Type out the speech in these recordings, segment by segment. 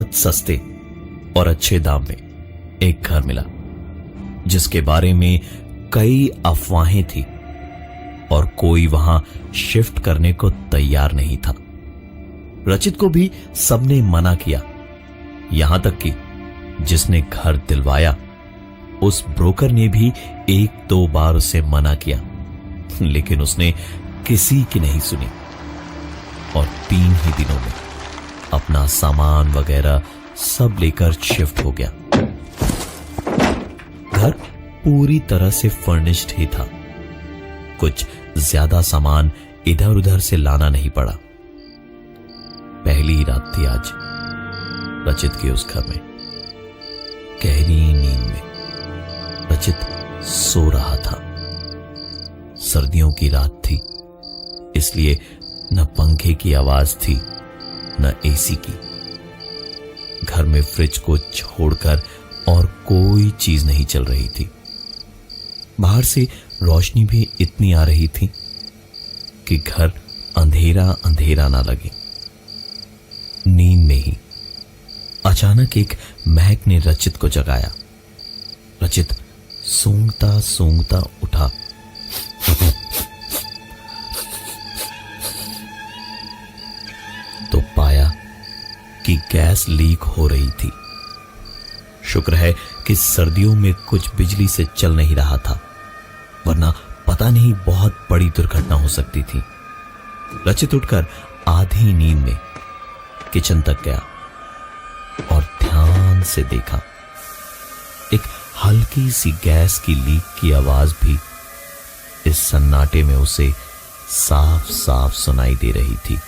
सस्ते और अच्छे दाम में एक घर मिला जिसके बारे में कई अफवाहें थी और कोई वहां शिफ्ट करने को तैयार नहीं था। रचित को भी सबने मना किया, यहां तक कि जिसने घर दिलवाया उस ब्रोकर ने भी 1-2 बार उसे मना किया, लेकिन उसने किसी की नहीं सुनी और 3 ही दिनों में अपना सामान वगैरह सब लेकर शिफ्ट हो गया। घर पूरी तरह से फर्निश्ड ही था, कुछ ज्यादा सामान इधर उधर से लाना नहीं पड़ा। पहली ही रात थी आज रचित के उस घर में। गहरी नींद में रचित सो रहा था। सर्दियों की रात थी, इसलिए न पंखे की आवाज थी न एसी की। घर में फ्रिज को छोड़कर और कोई चीज नहीं चल रही थी। बाहर से रोशनी भी इतनी आ रही थी कि घर अंधेरा अंधेरा ना लगे। नींद में ही अचानक एक महक ने रचित को जगाया। रचित सूंघता सूंघता उठा। तो पाया कि गैस लीक हो रही थी। शुक्र है कि सर्दियों में कुछ बिजली से चल नहीं रहा था, वरना पता नहीं बहुत बड़ी दुर्घटना हो सकती थी। रचित उठकर आधी नींद में किचन तक गया और ध्यान से देखा। एक हल्की सी गैस की लीक की आवाज भी इस सन्नाटे में उसे साफ साफ सुनाई दे रही थी।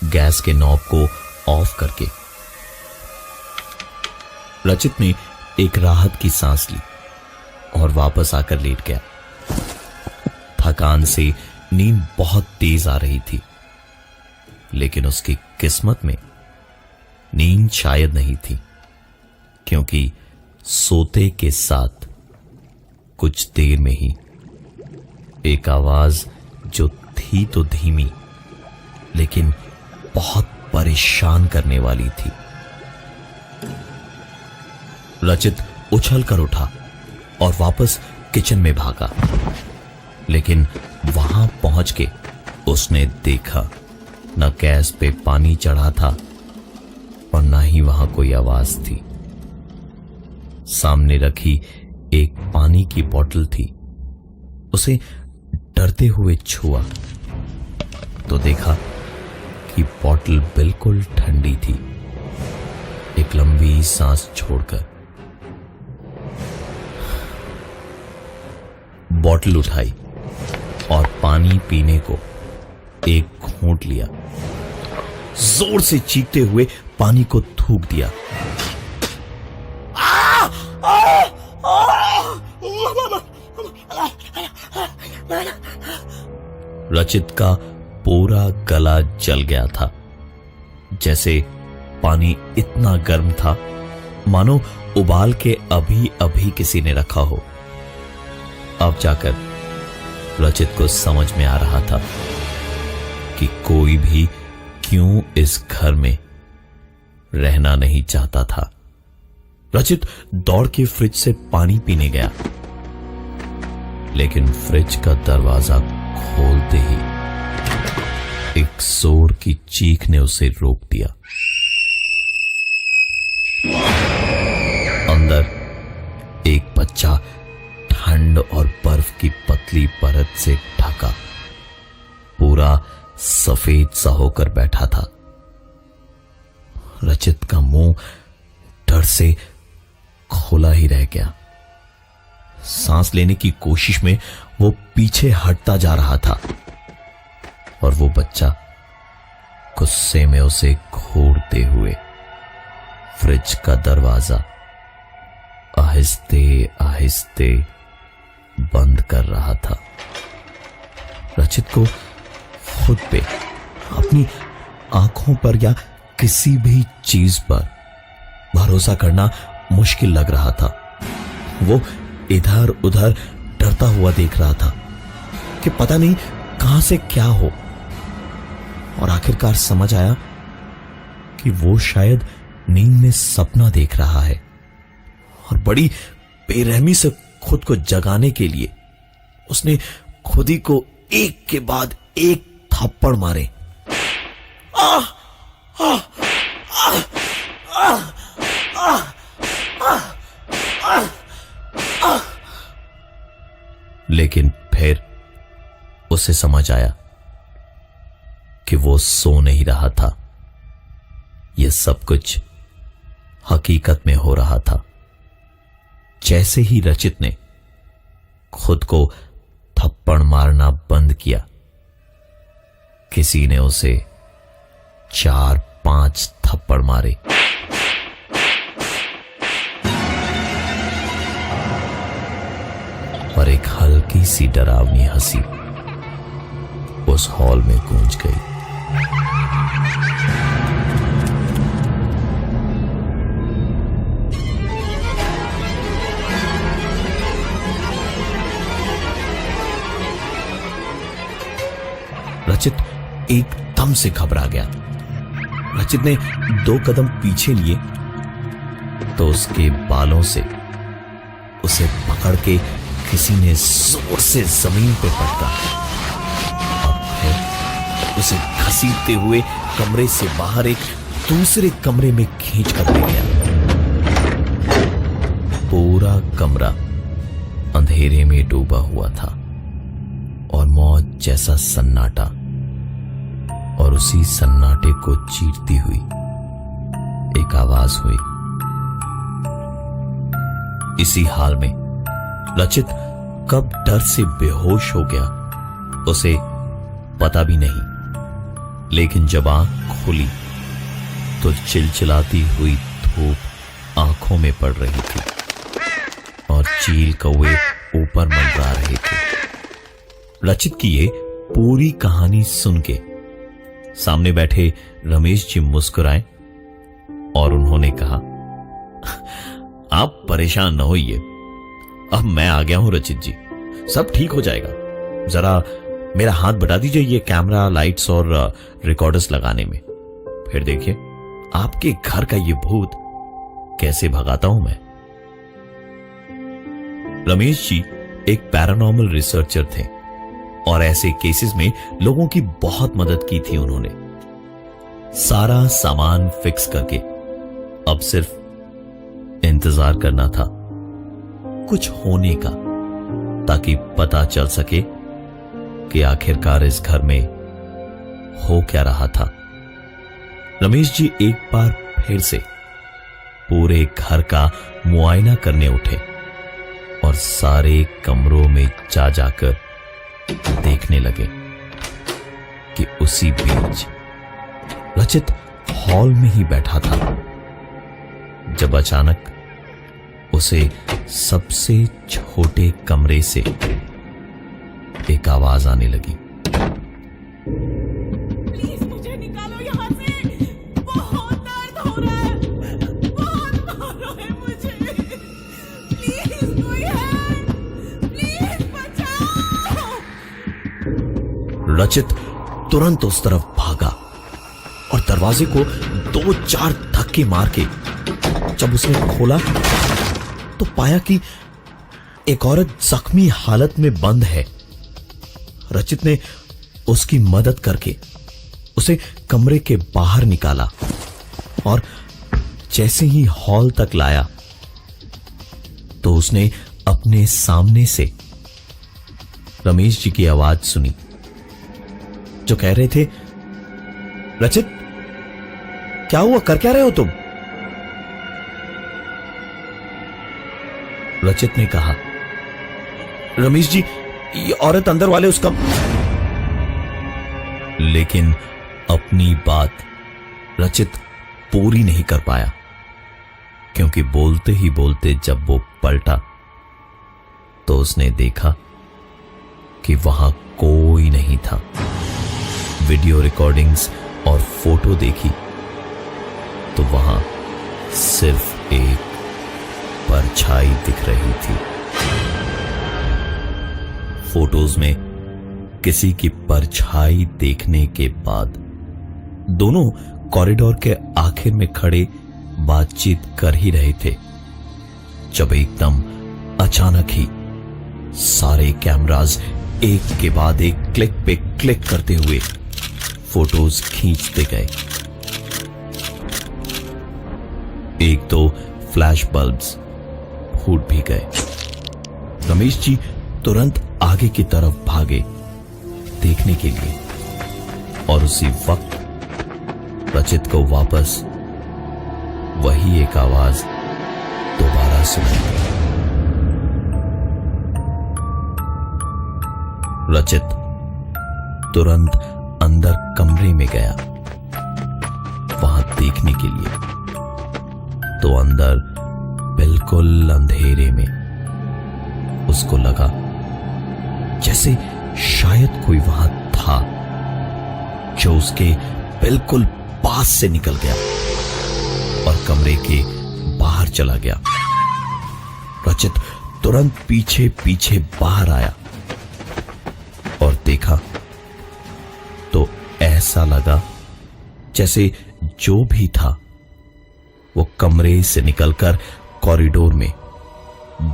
गैस के नॉब को ऑफ करके रचित ने एक राहत की सांस ली और वापस आकर लेट गया। थकान से नींद बहुत तेज आ रही थी, लेकिन उसकी किस्मत में नींद शायद नहीं थी, क्योंकि सोते के साथ कुछ देर में ही एक आवाज जो थी तो धीमी लेकिन बहुत परेशान करने वाली थी। रचित उछल कर उठा और वापस किचन में भागा, लेकिन वहां पहुंच के उसने देखा न गैस पे पानी चढ़ा था और न ही वहां कोई आवाज थी। सामने रखी एक पानी की बोतल थी। उसे डरते हुए छुआ तो देखा कि बोतल बिल्कुल ठंडी थी। एक लंबी सांस छोड़कर बोतल उठाई और पानी पीने को एक घूंट लिया। जोर से चीखते हुए पानी को थूक दिया। रचित का पूरा गला जल गया था, जैसे पानी इतना गर्म था मानो उबाल के अभी अभी किसी ने रखा हो। अब जाकर रचित को समझ में आ रहा था कि कोई भी क्यों इस घर में रहना नहीं चाहता था। रचित दौड़ के फ्रिज से पानी पीने गया, लेकिन फ्रिज का दरवाजा खोलते ही एक जोर की चीख ने उसे रोक दिया। अंदर एक बच्चा ठंड और बर्फ की पतली परत से ढका, पूरा सफेद सा होकर बैठा था। रचित का मुंह डर से खोला ही रह गया। सांस लेने की कोशिश में वो पीछे हटता जा रहा था और वो बच्चा गुस्से में उसे घूरते हुए फ्रिज का दरवाजा आहिस्ते आहिस्ते बंद कर रहा था। रचित को खुद पे, अपनी आंखों पर या किसी भी चीज पर भरोसा करना मुश्किल लग रहा था। वो इधर उधर डरता हुआ देख रहा था कि पता नहीं कहां से क्या हो, और आखिरकार समझ आया कि वो शायद नींद में सपना देख रहा है और बड़ी बेरहमी से खुद को जगाने के लिए उसने खुद ही को एक के बाद एक थप्पड़ मारे। लेकिन फिर उसे समझ आया कि वो सो नहीं रहा था, यह सब कुछ हकीकत में हो रहा था। जैसे ही रचित ने खुद को थप्पड़ मारना बंद किया, किसी ने उसे 4-5 थप्पड़ मारे। और एक हल्की सी डरावनी हंसी उस हॉल में गूंज गई। रचित एकदम से घबरा गया। रचित ने 2 कदम पीछे लिए तो उसके बालों से उसे पकड़ के किसी ने जोर से जमीन पे पटका। अब फिर उसे घसीटते हुए कमरे से बाहर एक दूसरे कमरे में खींच कर ले गया। पूरा कमरा अंधेरे में डूबा हुआ था और मौत जैसा सन्नाटा, और उसी सन्नाटे को चीरती हुई एक आवाज हुई। इसी हाल में रचित कब डर से बेहोश हो गया उसे पता भी नहीं, लेकिन जब आंख खुली तो चिलचिलाती हुई धूप आंखों में पड़ रही थी और चील कौवे ऊपर मंडरा रहे थे। रचित की ये पूरी कहानी सुन के सामने बैठे रमेश जी मुस्कुराए और उन्होंने कहा, आप परेशान न होइए, अब मैं आ गया हूं रचित जी, सब ठीक हो जाएगा। जरा मेरा हाथ बटा दीजिए ये कैमरा, लाइट्स और रिकॉर्डर्स लगाने में, फिर देखिए आपके घर का ये भूत कैसे भगाता हूं मैं। रमेश जी एक पैरानॉर्मल रिसर्चर थे और ऐसे केसेस में लोगों की बहुत मदद की थी उन्होंने। सारा सामान फिक्स करके अब सिर्फ इंतजार करना था कुछ होने का, ताकि पता चल सके कि आखिरकार इस घर में हो क्या रहा था। रमेश जी एक बार फिर से पूरे घर का मुआयना करने उठे और सारे कमरों में जा जाकर देखने लगे कि उसी बीच रचित हॉल में ही बैठा था जब अचानक उसे सबसे छोटे कमरे से एक आवाज आने लगी। प्लीज मुझे निकालो यहाँ से, बहुत दर्द हो रहा है, बहुत मारो है मुझे, प्लीज कोई है, प्लीज बचाओ। रचित तुरंत उस तरफ भागा और दरवाजे को 2-4 धक्के मार के जब उसने खोला तो पाया कि एक औरत जख्मी हालत में बंद है। रचित ने उसकी मदद करके उसे कमरे के बाहर निकाला और जैसे ही हॉल तक लाया तो उसने अपने सामने से रमेश जी की आवाज सुनी जो कह रहे थे, रचित क्या हुआ, कर क्या रहे हो तुम? रचित ने कहा, रमेश जी ये औरत अंदर वाले उसका। लेकिन अपनी बात रचित पूरी नहीं कर पाया, क्योंकि बोलते ही बोलते जब वो पलटा तो उसने देखा कि वहां कोई नहीं था। वीडियो रिकॉर्डिंग्स और फोटो देखी तो वहां सिर्फ एक परछाई दिख रही थी। फोटोज में किसी की परछाई देखने के बाद दोनों कॉरिडोर के आखिर में खड़े बातचीत कर ही रहे थे जब एकदम अचानक ही सारे कैमरास एक के बाद एक क्लिक पे क्लिक करते हुए फोटोज खींचते गए। एक दो फ्लैश बल्ब्स फूट भी गए। रमेश जी तुरंत आगे की तरफ भागे देखने के लिए और उसी वक्त रचित को वापस वही एक आवाज दोबारा सुनाई दी। रचित तुरंत अंदर कमरे में गया वहां देखने के लिए, तो अंदर बिल्कुल अंधेरे में उसको लगा जैसे शायद कोई वहां था जो उसके बिल्कुल पास से निकल गया और कमरे के बाहर चला गया। रचित तुरंत पीछे पीछे बाहर आया और देखा तो ऐसा लगा जैसे जो भी था वो कमरे से निकलकर कॉरिडोर में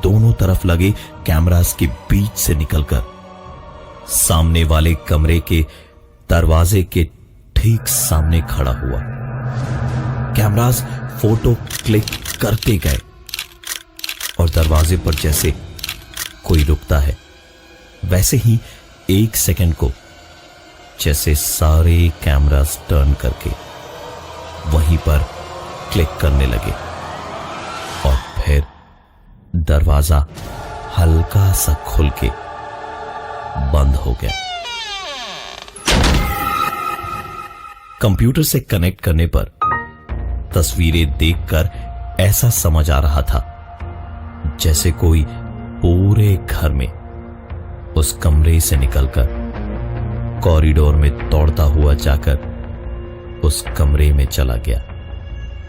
दोनों तरफ लगे कैमरास के बीच से निकलकर सामने वाले कमरे के दरवाजे के ठीक सामने खड़ा हुआ। कैमरास फोटो क्लिक करते गए और दरवाजे पर जैसे कोई रुकता है वैसे ही एक सेकंड को जैसे सारे कैमरास टर्न करके वहीं पर क्लिक करने लगे और फिर दरवाजा हल्का सा खुल के बंद हो गया। कंप्यूटर से कनेक्ट करने पर तस्वीरें देखकर ऐसा समझ आ रहा था जैसे कोई पूरे घर में उस कमरे से निकलकर कॉरिडोर में दौड़ता हुआ जाकर उस कमरे में चला गया।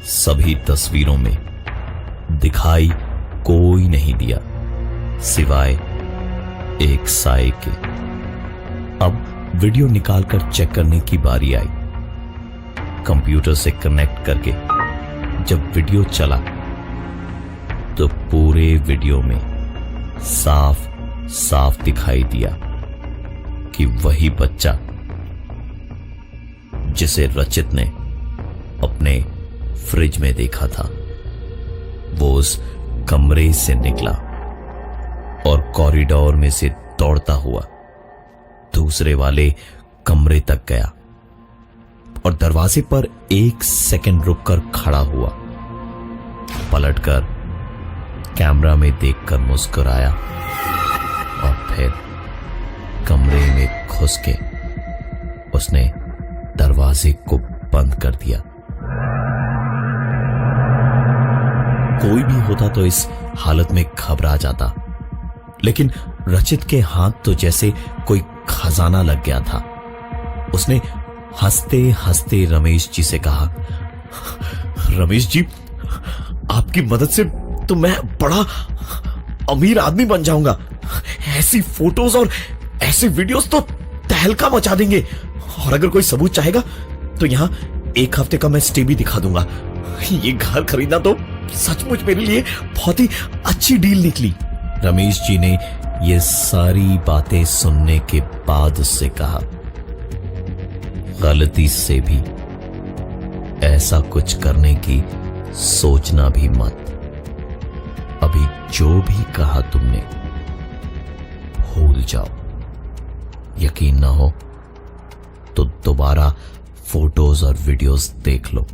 सभी तस्वीरों में दिखाई कोई नहीं दिया सिवाय एक साए के। अब वीडियो निकालकर चेक करने की बारी आई। कंप्यूटर से कनेक्ट करके जब वीडियो चला तो पूरे वीडियो में साफ साफ दिखाई दिया कि वही बच्चा जिसे रचित ने अपने फ्रिज में देखा था वो उस कमरे से निकला और कॉरिडोर में से दौड़ता हुआ दूसरे वाले कमरे तक गया और दरवाजे पर एक सेकंड रुककर खड़ा हुआ, पलटकर कैमरा में देखकर मुस्कुराया और फिर कमरे में घुस के उसने दरवाजे को बंद कर दिया। कोई भी होता तो इस हालत में घबरा जाता, लेकिन रचित के हाथ तो जैसे कोई खजाना लग गया था। उसने हंसते हंसते रमेश जी से कहा, रमेश जी, आपकी मदद से तो मैं बड़ा अमीर आदमी बन जाऊंगा। ऐसी फोटोज और ऐसे वीडियोस तो तहलका मचा देंगे, और अगर कोई सबूत चाहेगा तो यहां एक हफ्ते का मैं स्टे भी दिखा दूंगा। ये घर खरीदना तो सचमुच मेरे लिए बहुत ही अच्छी डील निकली। रमेश जी ने ये सारी बातें सुनने के बाद उससे कहा, गलती से भी ऐसा कुछ करने की सोचना भी मत। अभी जो भी कहा तुमने भूल जाओ। यकीन ना हो तो दोबारा फोटोज और वीडियोस देख लो,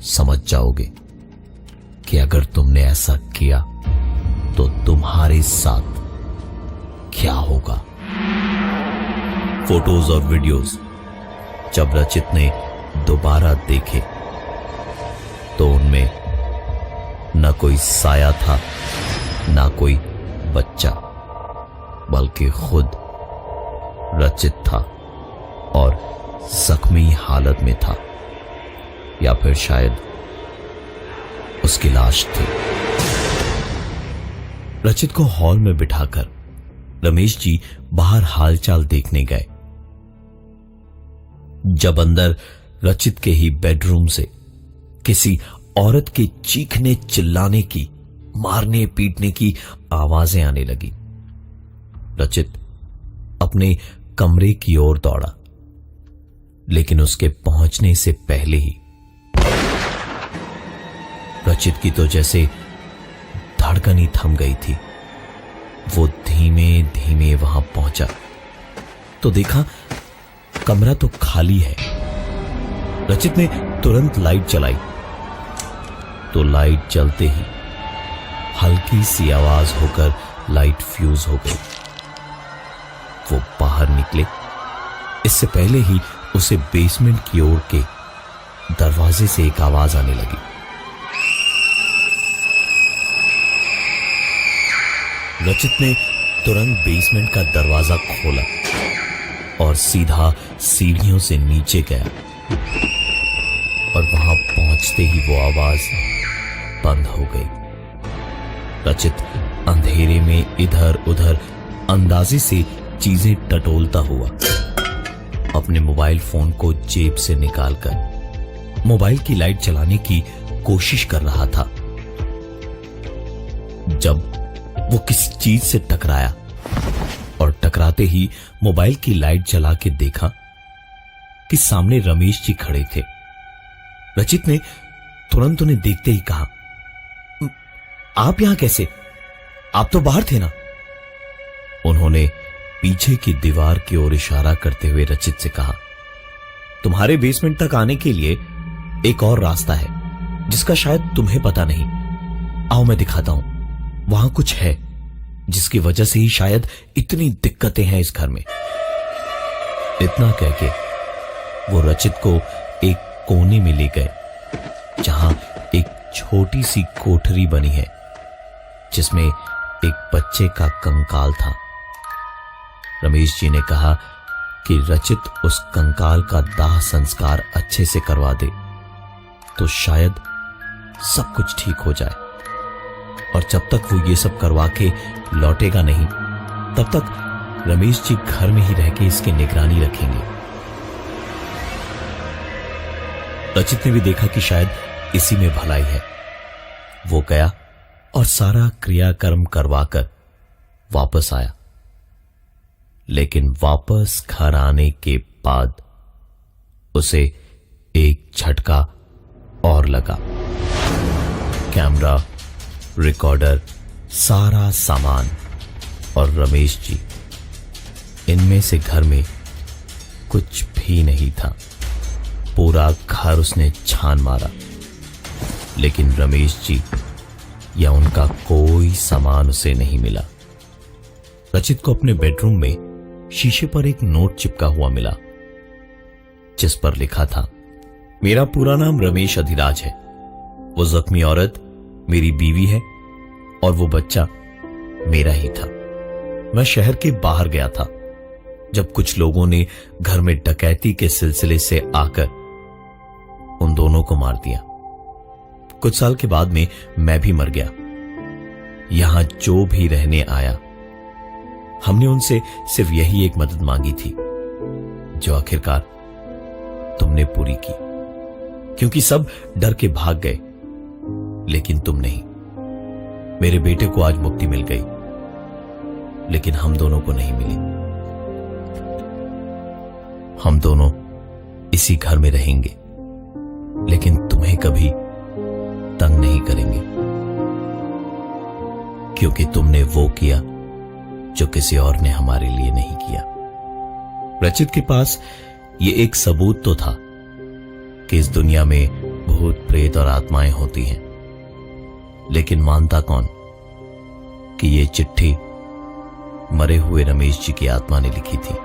समझ जाओगे कि अगर तुमने ऐसा किया तो तुम्हारे साथ क्या होगा। फोटोज और वीडियोस जब रचित ने दोबारा देखे तो उनमें न कोई साया था न कोई बच्चा, बल्कि खुद रचित था और जख्मी हालत में था, या फिर शायद उसकी लाश थी। रचित को हॉल में बिठाकर रमेश जी बाहर हालचाल देखने गए। जब अंदर रचित के ही बेडरूम से किसी औरत के चीखने चिल्लाने की, मारने पीटने की आवाजें आने लगी। रचित अपने कमरे की ओर दौड़ा, लेकिन उसके पहुंचने से पहले ही रचित की तो जैसे धड़कन ही थम गई थी। वो धीमे धीमे वहां पहुंचा तो देखा कमरा तो खाली है। रचित ने तुरंत लाइट जलाई तो लाइट जलते ही हल्की सी आवाज होकर लाइट फ्यूज हो गई। वो बाहर निकले इससे पहले ही उसे बेसमेंट की ओर के दरवाजे से एक आवाज आने लगी। रचित ने तुरंत बेसमेंट का दरवाजा खोला और सीधा सीढ़ियों से नीचे गया और वहां पहुंचते ही वो आवाज बंद हो गई। रचित अंधेरे में इधर उधर अंदाजे से चीजें टटोलता हुआ अपने मोबाइल फोन को जेब से निकालकर मोबाइल की लाइट जलाने की कोशिश कर रहा था, जब वो किसी चीज से टकराया और टकराते ही मोबाइल की लाइट जला के देखा कि सामने रमेश जी खड़े थे। रचित ने तुरंत उन्हें देखते ही कहा, आप यहां कैसे? आप तो बाहर थे ना। उन्होंने पीछे की दीवार की ओर इशारा करते हुए रचित से कहा, तुम्हारे बेसमेंट तक आने के लिए एक और रास्ता है जिसका शायद तुम्हें पता नहीं। आओ मैं दिखाता हूं। वहां कुछ है जिसकी वजह से ही शायद इतनी दिक्कतें हैं इस घर में। इतना कह के वो रचित को एक कोने में ले गए जहां एक छोटी सी कोठरी बनी है जिसमें एक बच्चे का कंकाल था। रमेश जी ने कहा कि रचित उस कंकाल का दाह संस्कार अच्छे से करवा दे तो शायद सब कुछ ठीक हो जाए, और जब तक वो ये सब करवा के लौटेगा नहीं तब तक रमेश जी घर में ही रह के इसकी निगरानी रखेंगे। रचित ने भी देखा कि शायद इसी में भलाई है। वो गया और सारा क्रियाकर्म करवाकर वापस आया, लेकिन वापस घर आने के बाद उसे एक झटका और लगा। कैमरा, रिकॉर्डर, सारा सामान और रमेश जी, इनमें से घर में कुछ भी नहीं था। पूरा घर उसने छान मारा, लेकिन रमेश जी या उनका कोई सामान उसे नहीं मिला। रचित को अपने बेडरूम में शीशे पर एक नोट चिपका हुआ मिला जिस पर लिखा था, मेरा पूरा नाम रमेश अधिराज है। वो जख्मी औरत मेरी बीवी है और वो बच्चा मेरा ही था। मैं शहर के बाहर गया था जब कुछ लोगों ने घर में डकैती के सिलसिले से आकर उन दोनों को मार दिया। कुछ साल के बाद में मैं भी मर गया। यहां जो भी रहने आया, हमने उनसे सिर्फ यही एक मदद मांगी थी जो आखिरकार तुमने पूरी की, क्योंकि सब डर के भाग गए, लेकिन तुम नहीं। मेरे बेटे को आज मुक्ति मिल गई, लेकिन हम दोनों को नहीं मिली। हम दोनों इसी घर में रहेंगे, लेकिन तुम्हें कभी तंग नहीं करेंगे, क्योंकि तुमने वो किया जो किसी और ने हमारे लिए नहीं किया। रचित के पास ये एक सबूत तो था कि इस दुनिया में भूत प्रेत और आत्माएं होती हैं, लेकिन मानता कौन कि ये चिट्ठी मरे हुए रमेश जी की आत्मा ने लिखी थी।